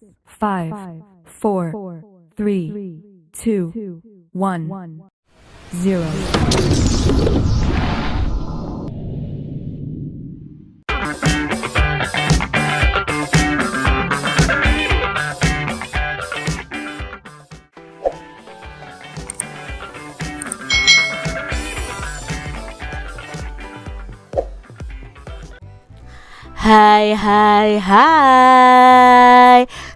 5, 4, 3, 2, 1, 0. Hai.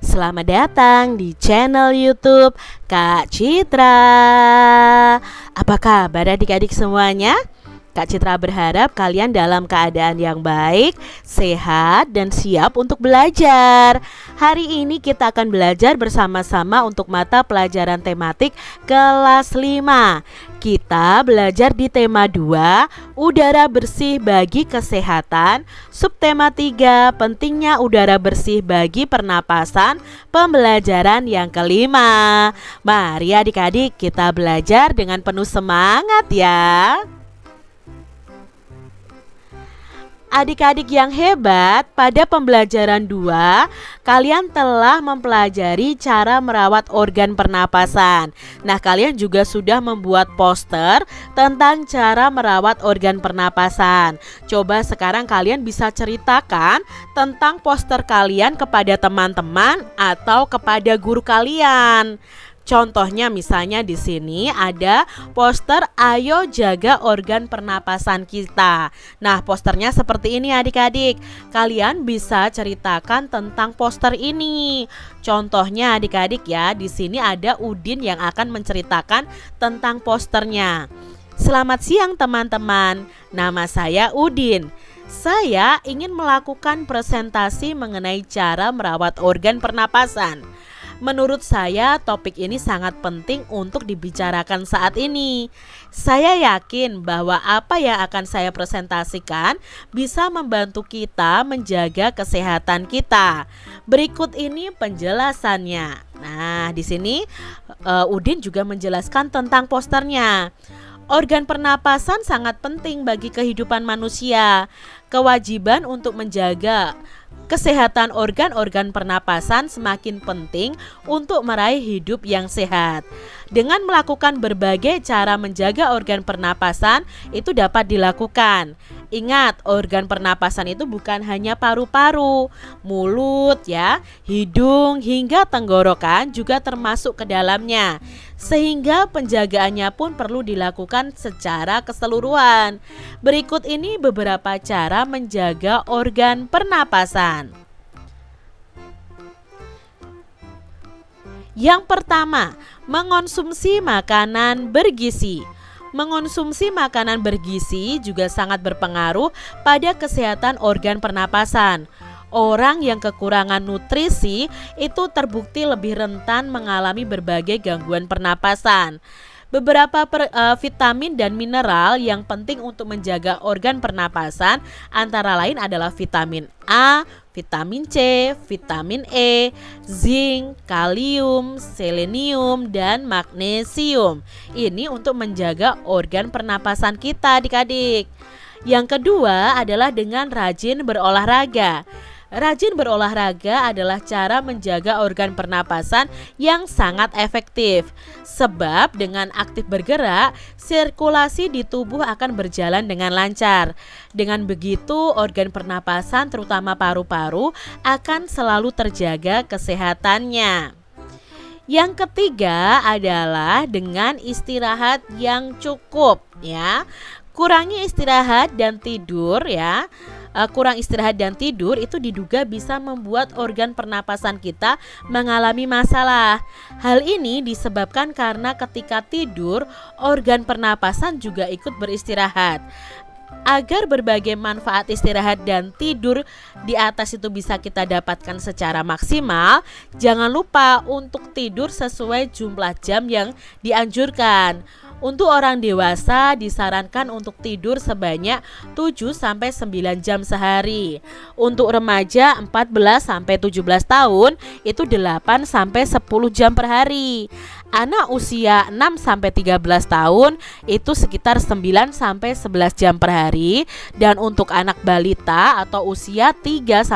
Selamat datang di channel YouTube Kak Citra. Apa kabar adik-adik semuanya? Kak Citra berharap kalian dalam keadaan yang baik, sehat, dan siap untuk belajar. Hari ini kita akan belajar bersama-sama untuk mata pelajaran tematik kelas 5. Kita belajar di tema 2, udara bersih bagi kesehatan. Subtema 3, pentingnya udara bersih bagi pernapasan. Pembelajaran yang kelima. Mari adik-adik kita belajar dengan penuh semangat ya. Adik-adik yang hebat, pada pembelajaran 2, kalian telah mempelajari cara merawat organ pernapasan. Nah, kalian juga sudah membuat poster tentang cara merawat organ pernapasan. Coba sekarang kalian bisa ceritakan tentang poster kalian kepada teman-teman atau kepada guru kalian. Contohnya misalnya di sini ada poster "Ayo jaga organ pernapasan kita". Nah, posternya seperti ini adik-adik. Kalian bisa ceritakan tentang poster ini. Contohnya adik-adik ya, di sini ada Udin yang akan menceritakan tentang posternya. Selamat siang teman-teman. Nama saya Udin. Saya ingin melakukan presentasi mengenai cara merawat organ pernapasan. Menurut saya topik ini sangat penting untuk dibicarakan saat ini. Saya yakin bahwa apa yang akan saya presentasikan bisa membantu kita menjaga kesehatan kita. Berikut ini penjelasannya. Nah, di sini Udin juga menjelaskan tentang posternya. Organ pernapasan sangat penting bagi kehidupan manusia. Kewajiban untuk menjaga kesehatan organ-organ pernapasan semakin penting untuk meraih hidup yang sehat. Dengan melakukan berbagai cara menjaga organ pernapasan itu dapat dilakukan. Ingat, organ pernapasan itu bukan hanya paru-paru, mulut ya, hidung hingga tenggorokan juga termasuk ke dalamnya. Sehingga penjagaannya pun perlu dilakukan secara keseluruhan. Berikut ini beberapa cara menjaga organ pernapasan. Yang pertama, mengonsumsi makanan bergizi. Mengonsumsi makanan bergizi juga sangat berpengaruh pada kesehatan organ pernapasan. Orang yang kekurangan nutrisi itu terbukti lebih rentan mengalami berbagai gangguan pernapasan. Beberapa vitamin dan mineral yang penting untuk menjaga organ pernapasan antara lain adalah vitamin A, vitamin C, vitamin E, zinc, kalium, selenium, dan magnesium. Ini untuk menjaga organ pernapasan kita adik-adik. Yang kedua adalah dengan rajin berolahraga. Rajin berolahraga adalah cara menjaga organ pernapasan yang sangat efektif. Sebab dengan aktif bergerak, sirkulasi di tubuh akan berjalan dengan lancar. Dengan begitu, organ pernapasan terutama paru-paru akan selalu terjaga kesehatannya. Yang ketiga adalah dengan istirahat yang cukup ya. Kurangi istirahat dan tidur ya. Kurang istirahat dan tidur itu diduga bisa membuat organ pernapasan kita mengalami masalah. Hal ini disebabkan karena ketika tidur, organ pernapasan juga ikut beristirahat. Agar berbagai manfaat istirahat dan tidur di atas itu bisa kita dapatkan secara maksimal, jangan lupa untuk tidur sesuai jumlah jam yang dianjurkan. Untuk orang dewasa disarankan untuk tidur sebanyak 7-9 jam sehari. Untuk remaja 14-17 tahun itu 8-10 jam per hari. Anak usia 6-13 tahun itu sekitar 9-11 jam per hari, dan untuk anak balita atau usia 3-5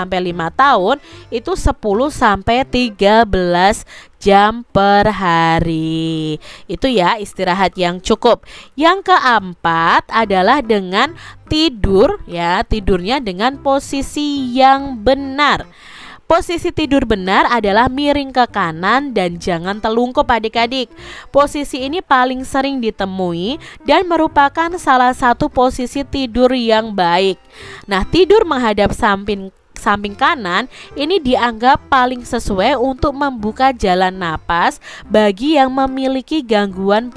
tahun itu 10-13 jam per hari. Itu ya istirahat yang cukup. Yang keempat adalah dengan tidur ya, tidurnya dengan posisi yang benar. Posisi tidur benar adalah miring ke kanan dan jangan telungkup adik-adik. Posisi ini paling sering ditemui dan merupakan salah satu posisi tidur yang baik. Nah, tidur menghadap samping kanan ini dianggap paling sesuai untuk membuka jalan napas bagi yang memiliki gangguan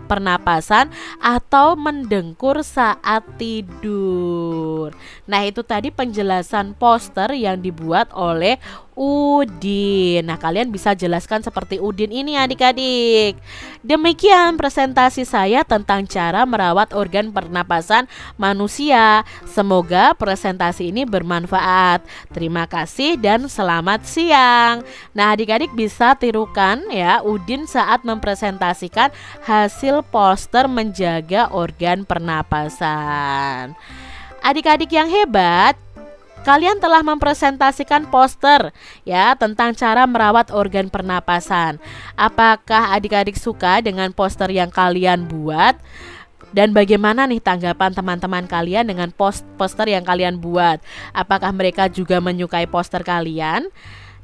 pernapasan atau mendengkur saat tidur. Nah, itu tadi penjelasan poster yang dibuat oleh Udin. Nah, kalian bisa jelaskan seperti Udin ini adik-adik. Demikian presentasi saya tentang cara merawat organ pernapasan manusia. Semoga presentasi ini bermanfaat. Terima kasih dan selamat siang. Nah, adik-adik bisa tirukan ya Udin saat mempresentasikan hasil poster menjaga organ pernapasan. Adik-adik yang hebat, kalian telah mempresentasikan poster ya tentang cara merawat organ pernapasan. Apakah adik-adik suka dengan poster yang kalian buat? Dan bagaimana nih tanggapan teman-teman kalian dengan poster yang kalian buat? Apakah mereka juga menyukai poster kalian?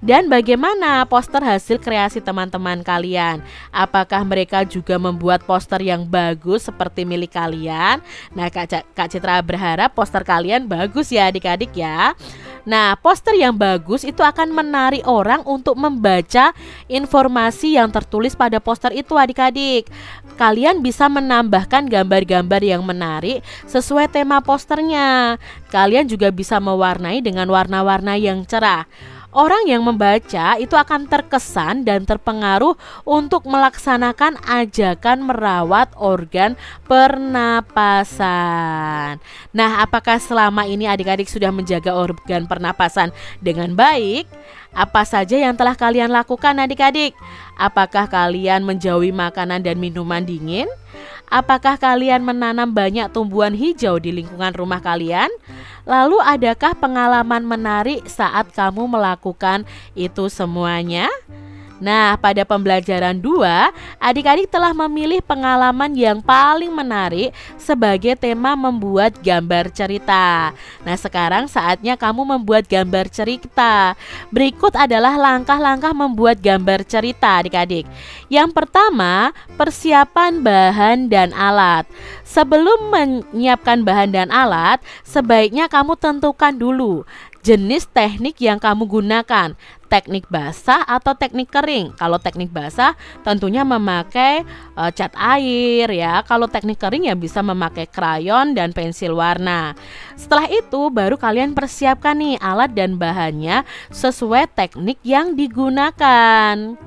Dan bagaimana poster hasil kreasi teman-teman kalian? Apakah mereka juga membuat poster yang bagus seperti milik kalian? Nah, Kak Citra berharap poster kalian bagus ya adik-adik ya. Nah, poster yang bagus itu akan menarik orang untuk membaca informasi yang tertulis pada poster itu adik-adik. Kalian bisa menambahkan gambar-gambar yang menarik sesuai tema posternya. Kalian juga bisa mewarnai dengan warna-warna yang cerah. Orang yang membaca itu akan terkesan dan terpengaruh untuk melaksanakan ajakan merawat organ pernapasan. Nah, apakah selama ini adik-adik sudah menjaga organ pernapasan dengan baik? Apa saja yang telah kalian lakukan adik-adik? Apakah kalian menjauhi makanan dan minuman dingin? Apakah kalian menanam banyak tumbuhan hijau di lingkungan rumah kalian? Lalu adakah pengalaman menarik saat kamu melakukan itu semuanya? Nah, pada pembelajaran 2, adik-adik telah memilih pengalaman yang paling menarik sebagai tema membuat gambar cerita. Nah, sekarang saatnya kamu membuat gambar cerita. Berikut adalah langkah-langkah membuat gambar cerita adik-adik. Yang pertama, persiapan bahan dan alat. Sebelum menyiapkan bahan dan alat, sebaiknya kamu tentukan dulu jenis teknik yang kamu gunakan, teknik basah atau teknik kering. Kalau teknik basah tentunya memakai cat air ya. Kalau teknik kering ya bisa memakai krayon dan pensil warna. Setelah itu baru kalian persiapkan nih alat dan bahannya sesuai teknik yang digunakan.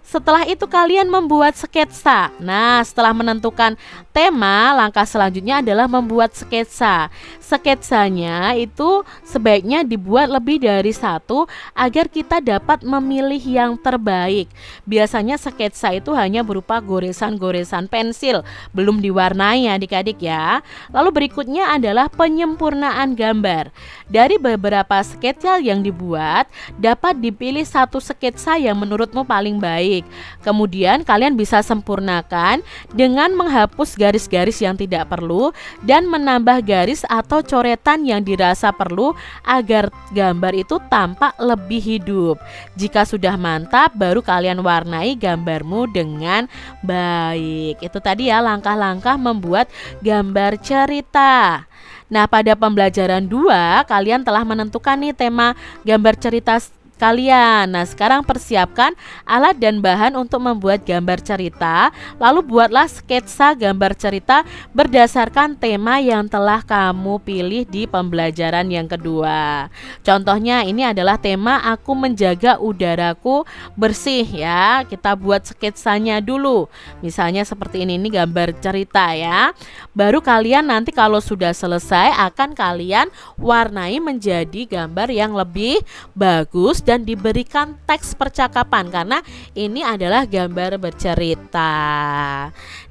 Setelah itu kalian membuat sketsa. Nah, setelah menentukan tema, langkah selanjutnya adalah membuat sketsa. Sketsanya itu sebaiknya dibuat lebih dari satu agar kita dapat memilih yang terbaik. Biasanya sketsa itu hanya berupa goresan-goresan pensil, belum diwarnai adik-adik ya. Lalu berikutnya adalah penyempurnaan gambar. Dari beberapa sketsa yang dibuat, dapat dipilih satu sketsa yang menurutmu paling baik. Kemudian kalian bisa sempurnakan dengan menghapus garis-garis yang tidak perlu dan menambah garis atau coretan yang dirasa perlu agar gambar itu tampak lebih hidup. Jika sudah mantap, baru kalian warnai gambarmu dengan baik. Itu tadi ya langkah-langkah membuat gambar cerita. Nah, pada pembelajaran 2 kalian telah menentukan nih tema gambar cerita kalian. Nah, sekarang persiapkan alat dan bahan untuk membuat gambar cerita. Lalu buatlah sketsa gambar cerita berdasarkan tema yang telah kamu pilih di pembelajaran yang kedua. Contohnya ini adalah tema aku menjaga udaraku bersih ya. Kita buat sketsanya dulu. Misalnya seperti ini gambar cerita ya. Baru kalian nanti kalau sudah selesai akan kalian warnai menjadi gambar yang lebih bagus dan diberikan teks percakapan karena ini adalah gambar bercerita.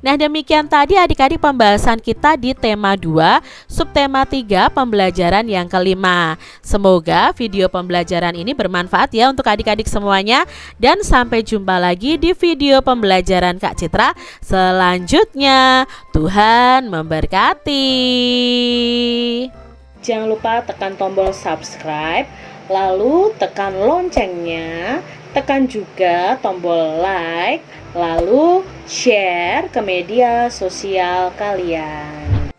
Nah, demikian tadi adik-adik pembahasan kita di tema 2, subtema 3 pembelajaran yang kelima. Semoga video pembelajaran ini bermanfaat ya untuk adik-adik semuanya, dan sampai jumpa lagi di video pembelajaran Kak Citra selanjutnya. Tuhan memberkati. Jangan lupa tekan tombol subscribe, lalu tekan loncengnya, tekan juga tombol like, lalu share ke media sosial kalian.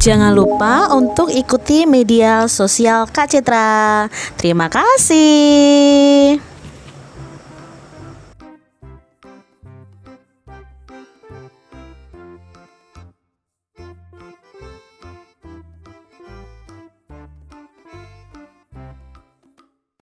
Jangan lupa untuk ikuti media sosial Kak Citra. Terima kasih.